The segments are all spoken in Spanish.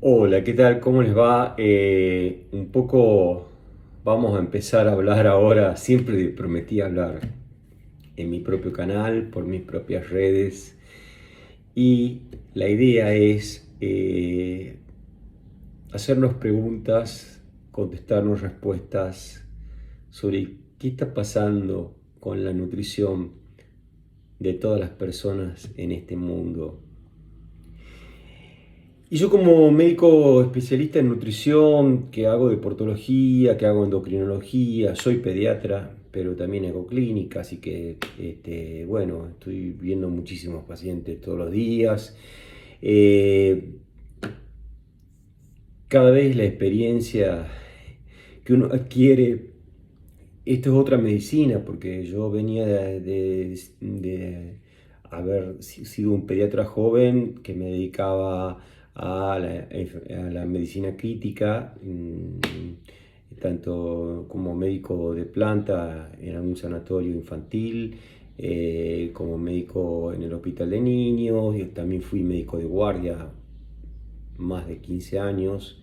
Hola, ¿qué tal? ¿Cómo les va? Un poco vamos a empezar a hablar ahora. Siempre prometí hablar en mi propio canal, por mis propias redes. Y la idea es hacernos preguntas, contestarnos respuestas sobre qué está pasando con la nutrición de todas las personas en este mundo. Y yo como médico especialista en nutrición, que hago deportología, que hago endocrinología, soy pediatra, pero también hago clínica, así que, bueno, estoy viendo muchísimos pacientes todos los días. Eh, Cada vez la experiencia que uno adquiere, esto es otra medicina, porque yo venía de haber sido un pediatra joven que me dedicaba a la medicina crítica, tanto como médico de planta en algún sanatorio infantil, como médico en el hospital de niños, y también fui médico de guardia más de 15 años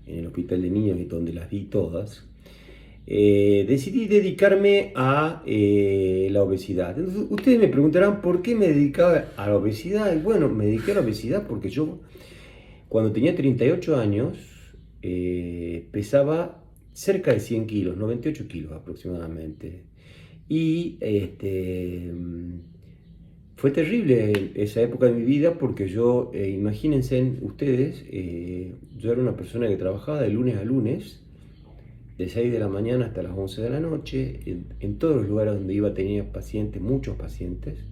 en el hospital de niños, y donde las vi todas. Decidí dedicarme a la obesidad. Entonces, ustedes me preguntarán por qué me dedicaba a la obesidad. Y bueno, me dediqué a la obesidad porque yo, cuando tenía 38 años, pesaba cerca de 100 kilos, 98 kilos aproximadamente. Y fue terrible esa época de mi vida porque yo, imagínense ustedes, yo era una persona que trabajaba de lunes a lunes, de 6 de la mañana hasta las 11 de la noche, en todos los lugares donde iba tenía pacientes, muchos pacientes.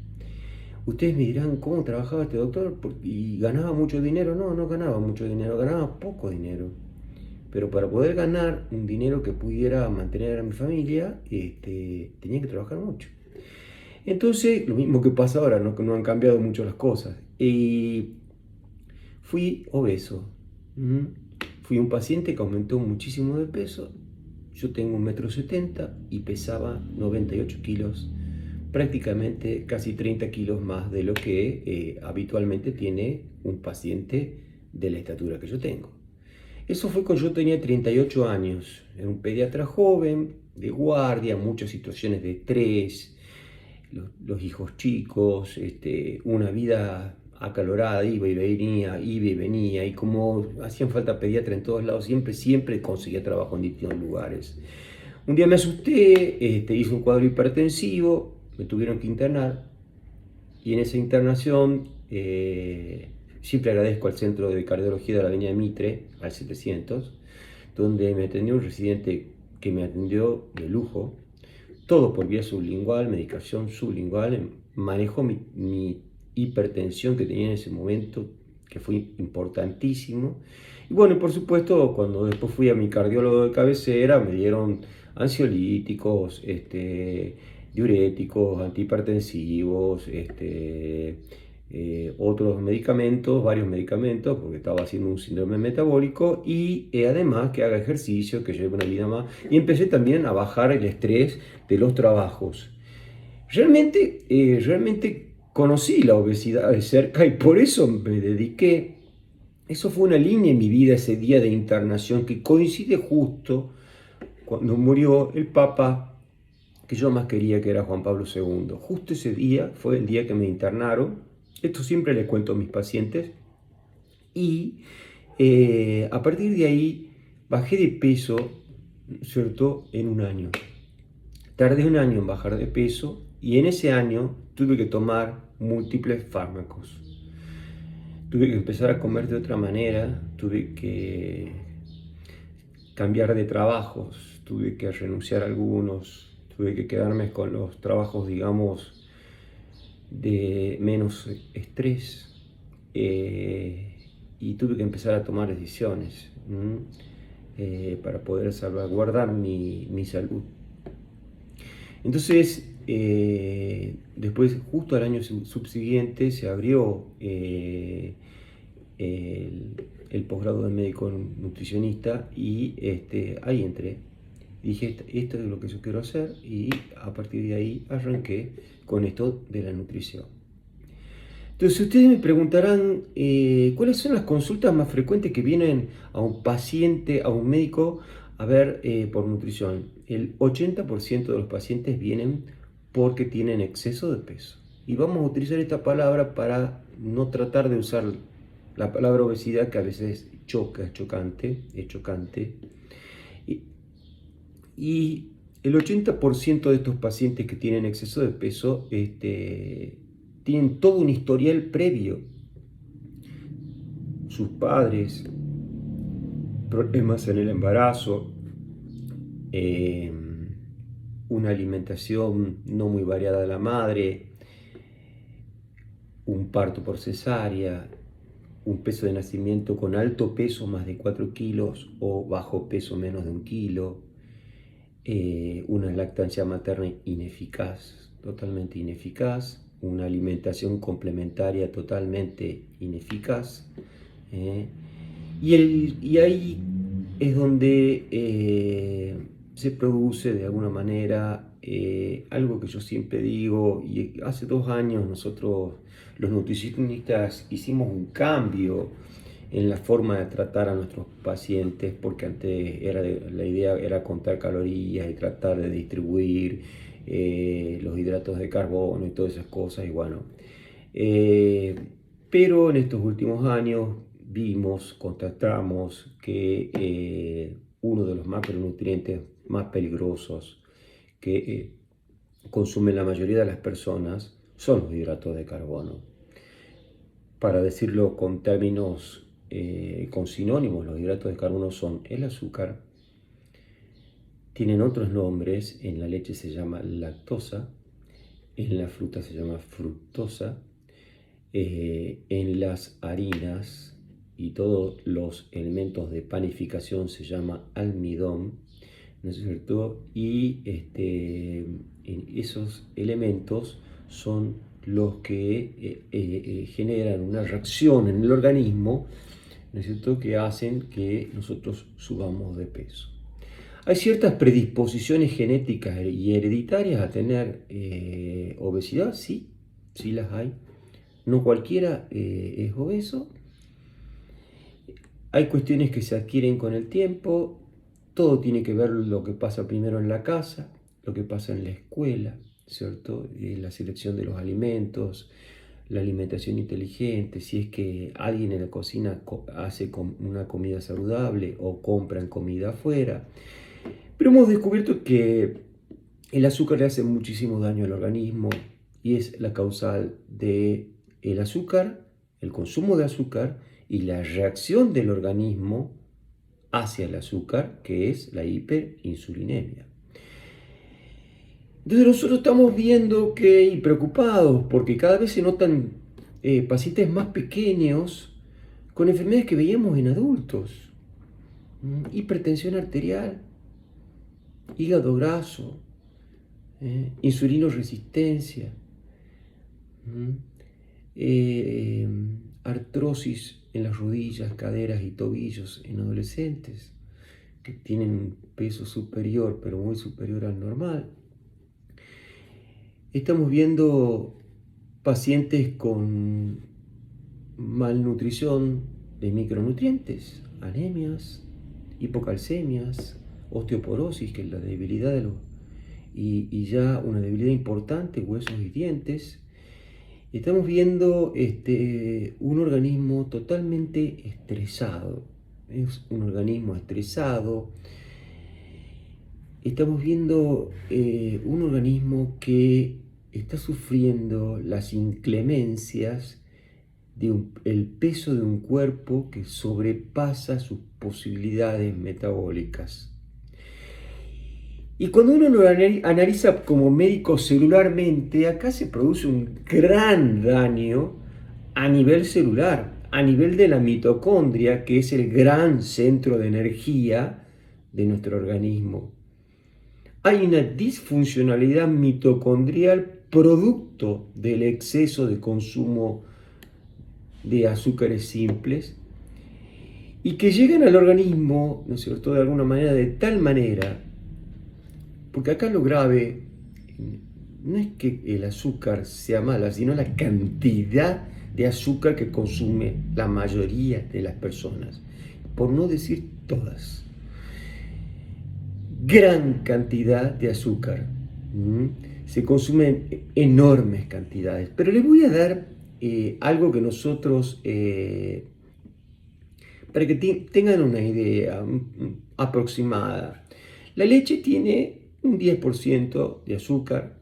Ustedes me dirán, ¿cómo trabajaba este doctor? ¿Y ganaba mucho dinero? No, no ganaba mucho dinero, ganaba poco dinero. Pero para poder ganar un dinero que pudiera mantener a mi familia, tenía que trabajar mucho. Entonces, lo mismo que pasa ahora, ¿no? Que no han cambiado mucho las cosas. Y fui obeso. ¿Mm? Fui un paciente que aumentó muchísimo de peso. Yo tengo 1,70 m y pesaba 98 kilos, prácticamente casi 30 kilos más de lo que habitualmente tiene un paciente de la estatura que yo tengo. Eso fue cuando yo tenía 38 años. Era un pediatra joven, de guardia, muchas situaciones de estrés, los hijos chicos, una vida acalorada, iba y venía, y como hacían falta pediatra en todos lados, siempre conseguía trabajo en distintos lugares. Un día me asusté, hice un cuadro hipertensivo, me tuvieron que internar, y en esa internación siempre agradezco al Centro de Cardiología de la Avenida Mitre, al 700, donde me atendió un residente que me atendió de lujo, todo por vía sublingual, medicación sublingual, manejó mi hipertensión que tenía en ese momento, que fue importantísimo. Y bueno, por supuesto, cuando después fui a mi cardiólogo de cabecera, me dieron ansiolíticos, diuréticos, antihipertensivos, otros medicamentos, varios medicamentos, porque estaba haciendo un síndrome metabólico, y además que haga ejercicio, que lleve una vida más. Y empecé también a bajar el estrés de los trabajos. Realmente conocí la obesidad de cerca y por eso me dediqué. Eso fue una línea en mi vida ese día de internación que coincide justo cuando murió el Papa que yo más quería, que era Juan Pablo II. Justo ese día fue el día que me internaron. Esto siempre le cuento a mis pacientes. Y a partir de ahí bajé de peso, ¿cierto? En un año. Tardé un año en bajar de peso y en ese año tuve que tomar múltiples fármacos. Tuve que empezar a comer de otra manera, tuve que cambiar de trabajos, tuve que renunciar a algunos, tuve que quedarme con los trabajos, digamos, de menos estrés, y tuve que empezar a tomar decisiones para poder salvaguardar mi salud. Entonces, después, justo al año subsiguiente, se abrió el posgrado de médico nutricionista y ahí entré. Dije, esto es lo que yo quiero hacer, y a partir de ahí arranqué con esto de la nutrición. Entonces ustedes me preguntarán cuáles son las consultas más frecuentes que vienen a un paciente, a un médico, a ver por nutrición. El 80% de los pacientes vienen porque tienen exceso de peso. Y vamos a utilizar esta palabra para no tratar de usar la palabra obesidad, que a veces choca, es chocante. Y, y el 80% de estos pacientes que tienen exceso de peso tienen todo un historial previo. Sus padres, problemas en el embarazo, eh, una alimentación no muy variada de la madre, un parto por cesárea, un peso de nacimiento con alto peso, más de 4 kilos, o bajo peso, menos de 1 kilo, una lactancia materna ineficaz, totalmente ineficaz, una alimentación complementaria totalmente ineficaz. Y ahí es donde se produce de alguna manera algo que yo siempre digo, y hace 2 años nosotros los nutricionistas hicimos un cambio en la forma de tratar a nuestros pacientes, porque antes la idea era contar calorías y tratar de distribuir los hidratos de carbono y todas esas cosas, y bueno, pero en estos últimos años constatamos que uno de los macronutrientes más peligrosos que consumen la mayoría de las personas son los hidratos de carbono. Para decirlo con términos, con sinónimos, los hidratos de carbono son el azúcar, tienen otros nombres, en la leche se llama lactosa, en la fruta se llama fructosa, en las harinas y todos los elementos de panificación se llama almidón, ¿no es cierto? Y esos elementos son los que generan una reacción en el organismo, ¿no es cierto?, que hacen que nosotros subamos de peso. Hay ciertas predisposiciones genéticas y hereditarias a tener obesidad, sí, sí las hay. No cualquiera es obeso. Hay cuestiones que se adquieren con el tiempo. Todo tiene que ver lo que pasa primero en la casa, lo que pasa en la escuela, ¿cierto? La selección de los alimentos, la alimentación inteligente, si es que alguien en la cocina hace una comida saludable o compran comida afuera. Pero hemos descubierto que el azúcar le hace muchísimo daño al organismo y es la causal de el azúcar, el consumo de azúcar y la reacción del organismo hacia el azúcar, que es la hiperinsulinemia. Entonces nosotros estamos viendo y preocupados porque cada vez se notan pacientes más pequeños con enfermedades que veíamos en adultos. Hipertensión arterial, hígado graso, insulinoresistencia, artrosis en las rodillas, caderas y tobillos en adolescentes que tienen un peso superior, pero muy superior al normal. Estamos viendo pacientes con malnutrición de micronutrientes, anemias, hipocalcemias, osteoporosis, que es la debilidad de y ya una debilidad importante, huesos y dientes. Estamos viendo un organismo totalmente estresado. Es un organismo estresado. Estamos viendo un organismo que está sufriendo las inclemencias del peso de un cuerpo que sobrepasa sus posibilidades metabólicas. Y cuando uno lo analiza como médico celularmente, acá se produce un gran daño a nivel celular, a nivel de la mitocondria, que es el gran centro de energía de nuestro organismo. Hay una disfuncionalidad mitocondrial producto del exceso de consumo de azúcares simples y que llegan al organismo, ¿no es cierto?, de alguna manera, de tal manera, porque acá lo grave no es que el azúcar sea mala, sino la cantidad de azúcar que consume la mayoría de las personas, por no decir todas. Gran cantidad de azúcar. Se consumen enormes cantidades. Pero les voy a dar algo que nosotros, para que tengan una idea aproximada. La leche tiene un 10% de azúcar.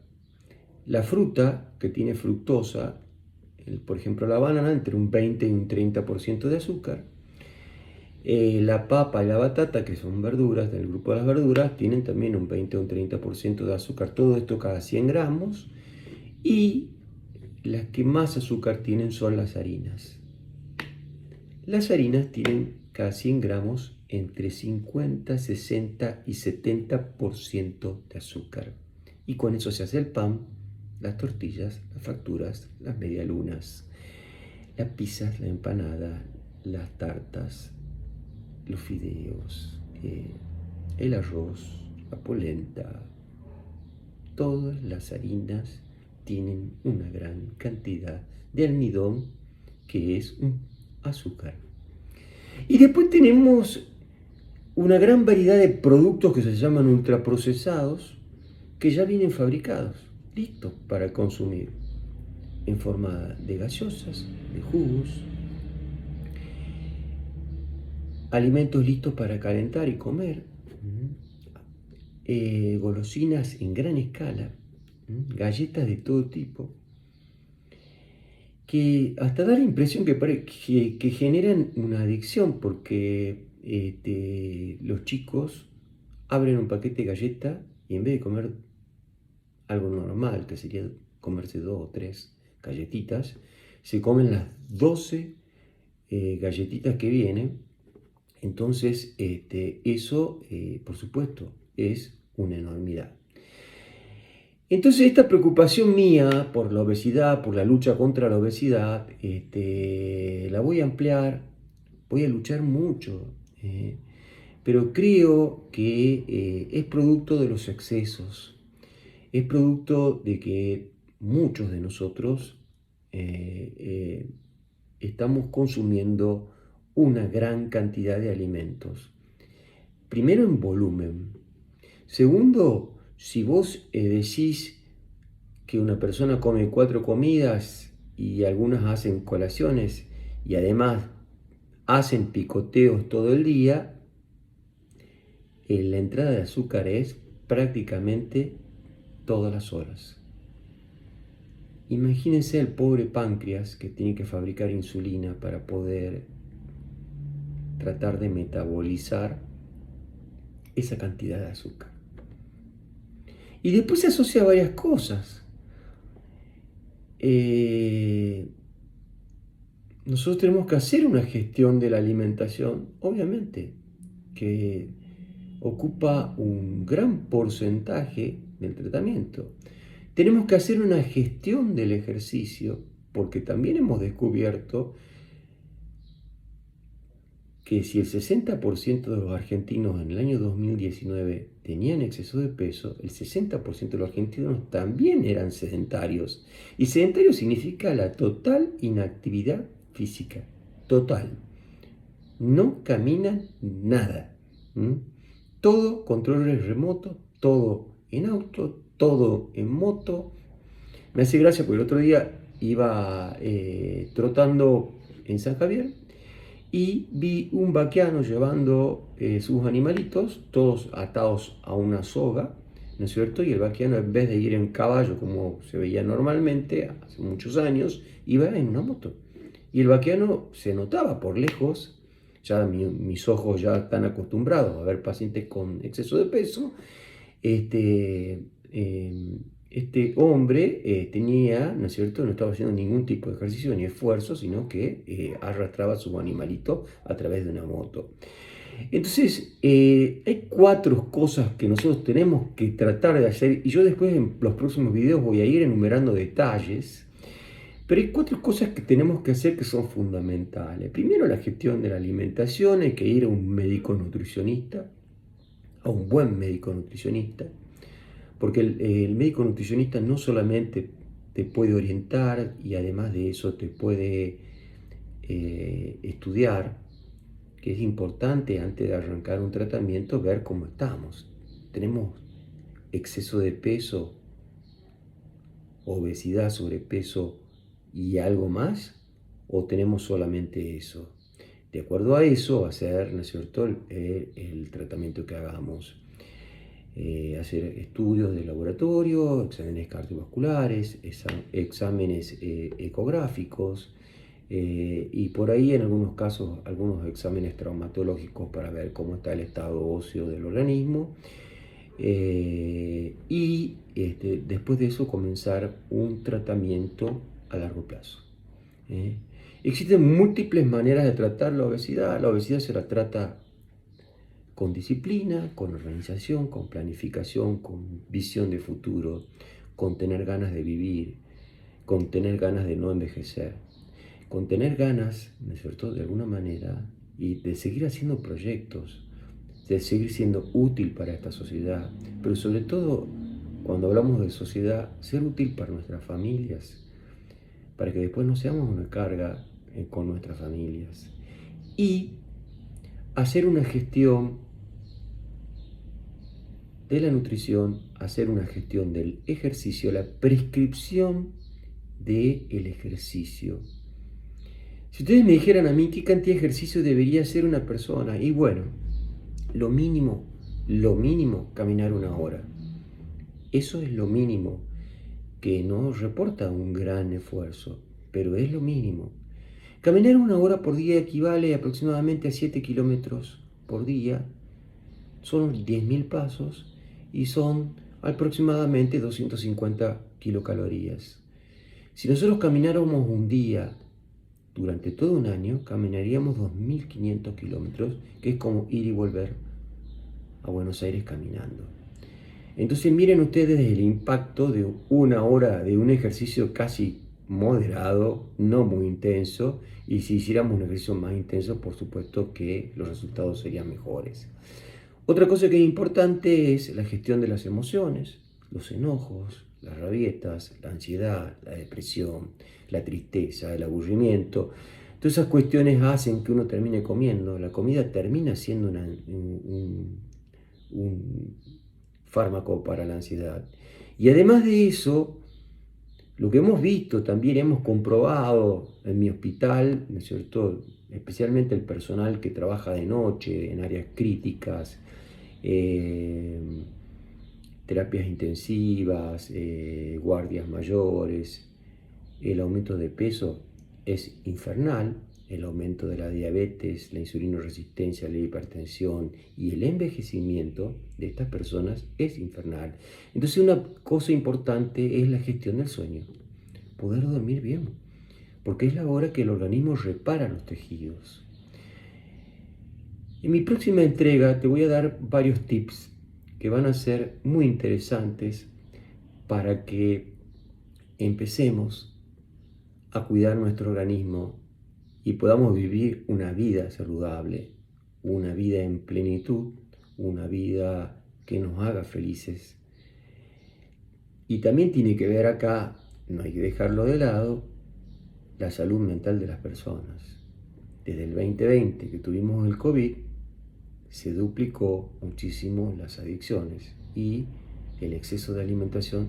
La fruta, que tiene fructosa, por ejemplo la banana, entre un 20 y un 30% de azúcar. La papa y la batata, que son verduras, del grupo de las verduras, tienen también un 20 o un 30% de azúcar. Todo esto cada 100 gramos. Y las que más azúcar tienen son las harinas. Las harinas tienen cada 100 gramos entre 50, 60 y 70% de azúcar. Y con eso se hace el pan, las tortillas, las facturas, las medialunas, las pizzas, la empanada, las tartas, los fideos, el arroz, la polenta. Todas las harinas tienen una gran cantidad de almidón, que es un azúcar. Y después tenemos una gran variedad de productos que se llaman ultraprocesados, que ya vienen fabricados, listos para consumir, en forma de gaseosas, de jugos, alimentos listos para calentar y comer, golosinas en gran escala, galletas de todo tipo, que hasta da la impresión que generan una adicción, porque los chicos abren un paquete de galleta y en vez de comer algo normal, que sería comerse 2 o 3 galletitas, se comen las 12 galletitas que vienen. Entonces, eso, por supuesto, es una enormidad. Entonces, esta preocupación mía por la obesidad, por la lucha contra la obesidad, la voy a ampliar, voy a luchar mucho, pero creo que es producto de los excesos, es producto de que muchos de nosotros estamos consumiendo una gran cantidad de alimentos. Primero, en volumen. Segundo, si vos decís que una persona come 4 comidas y algunas hacen colaciones y además hacen picoteos todo el día, la entrada de azúcar es prácticamente todas las horas. Imagínense el pobre páncreas que tiene que fabricar insulina para poder tratar de metabolizar esa cantidad de azúcar. Y después se asocia a varias cosas. Nosotros tenemos que hacer una gestión de la alimentación, obviamente, que ocupa un gran porcentaje del tratamiento. Tenemos que hacer una gestión del ejercicio, porque también hemos descubierto que si el 60% de los argentinos en el año 2019 tenían exceso de peso, el 60% de los argentinos también eran sedentarios. Y sedentario significa la total inactividad física, total. No caminan nada. Todo controles remotos, todo en auto, todo en moto. Me hace gracia porque el otro día iba trotando en San Javier y vi un vaquiano llevando sus animalitos, todos atados a una soga, ¿no es cierto? Y el vaquiano, en vez de ir en caballo como se veía normalmente hace muchos años, iba en una moto. Y el vaquiano se notaba por lejos, ya mis ojos ya están acostumbrados a ver pacientes con exceso de peso. Este hombre tenía, ¿no es cierto?, no estaba haciendo ningún tipo de ejercicio ni esfuerzo, sino que arrastraba a su animalito a través de una moto. Entonces, hay 4 cosas que nosotros tenemos que tratar de hacer, y yo después en los próximos videos voy a ir enumerando detalles, pero hay 4 cosas que tenemos que hacer que son fundamentales. Primero, la gestión de la alimentación. Hay que ir a un médico nutricionista, a un buen médico nutricionista, porque el médico nutricionista no solamente te puede orientar y además de eso te puede estudiar, que es importante antes de arrancar un tratamiento ver cómo estamos. ¿Tenemos exceso de peso, obesidad, sobrepeso y algo más? ¿O tenemos solamente eso? De acuerdo a eso, hacer, ¿no es cierto?, el tratamiento que hagamos. Hacer estudios de laboratorio, exámenes cardiovasculares, exámenes ecográficos y por ahí en algunos casos algunos exámenes traumatológicos para ver cómo está el estado óseo del organismo después de eso comenzar un tratamiento a largo plazo. Existen múltiples maneras de tratar la obesidad. La obesidad se la trata con disciplina, con organización, con planificación, con visión de futuro, con tener ganas de vivir, con tener ganas de no envejecer, con tener ganas, ¿no es cierto?, de alguna manera, y de seguir haciendo proyectos, de seguir siendo útil para esta sociedad, pero sobre todo, cuando hablamos de sociedad, ser útil para nuestras familias, para que después no seamos una carga con nuestras familias. Y hacer una gestión de la nutrición, hacer una gestión del ejercicio, la prescripción del ejercicio. Si ustedes me dijeran a mí qué cantidad de ejercicio debería hacer una persona, y bueno, lo mínimo, caminar 1 hora. Eso es lo mínimo, que no reporta un gran esfuerzo, pero es lo mínimo. Caminar 1 hora por día equivale aproximadamente a 7 kilómetros por día, son 10.000 pasos y son aproximadamente 250 kilocalorías. Si nosotros camináramos un día durante todo un año, caminaríamos 2.500 kilómetros, que es como ir y volver a Buenos Aires caminando. Entonces miren ustedes el impacto de 1 hora de un ejercicio casi moderado, no muy intenso, y si hiciéramos un ejercicio más intenso, por supuesto que los resultados serían mejores. Otra cosa que es importante es la gestión de las emociones, los enojos, las rabietas, la ansiedad, la depresión, la tristeza, el aburrimiento. Todas esas cuestiones hacen que uno termine comiendo. La comida termina siendo un fármaco para la ansiedad. Y además de eso, lo que hemos visto, también hemos comprobado en mi hospital, ¿no es cierto?, especialmente el personal que trabaja de noche en áreas críticas, terapias intensivas, guardias mayores, el aumento de peso es infernal, el aumento de la diabetes, la insulinoresistencia, la hipertensión y el envejecimiento de estas personas es infernal. Entonces una cosa importante es la gestión del sueño, poder dormir bien, porque es la hora que el organismo repara los tejidos. En mi próxima entrega te voy a dar varios tips que van a ser muy interesantes para que empecemos a cuidar nuestro organismo y podamos vivir una vida saludable, una vida en plenitud, una vida que nos haga felices. Y también tiene que ver acá, no hay que dejarlo de lado, la salud mental de las personas. Desde el 2020 que tuvimos el COVID, se duplicó muchísimo las adicciones y el exceso de alimentación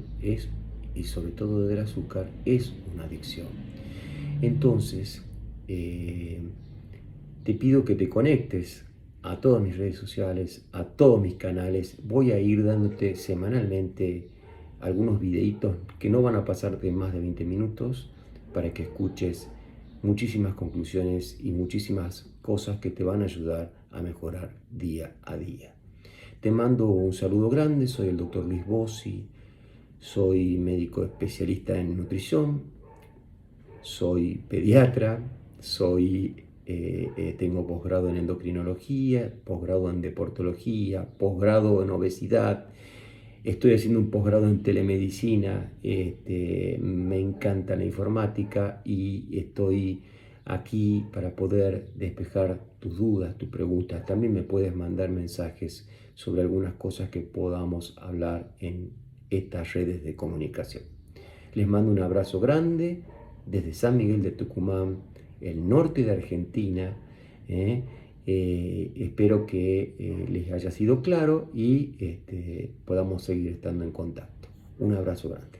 y sobre todo del azúcar, es una adicción. Entonces, te pido que te conectes a todas mis redes sociales, a todos mis canales. Voy a ir dándote semanalmente algunos videitos que no van a pasar de más de 20 minutos para que escuches muchísimas conclusiones y muchísimas cosas que te van a ayudar a mejorar día a día. Te mando un saludo grande, soy el Dr. Luis Bossi, soy médico especialista en nutrición, soy pediatra, tengo posgrado en endocrinología, posgrado en deportología, posgrado en obesidad. Estoy haciendo un posgrado en telemedicina, me encanta la informática y estoy aquí para poder despejar tus dudas, tus preguntas. También me puedes mandar mensajes sobre algunas cosas que podamos hablar en estas redes de comunicación. Les mando un abrazo grande desde San Miguel de Tucumán, el norte de Argentina. ¿eh? Espero que les haya sido claro y podamos seguir estando en contacto. Un abrazo grande.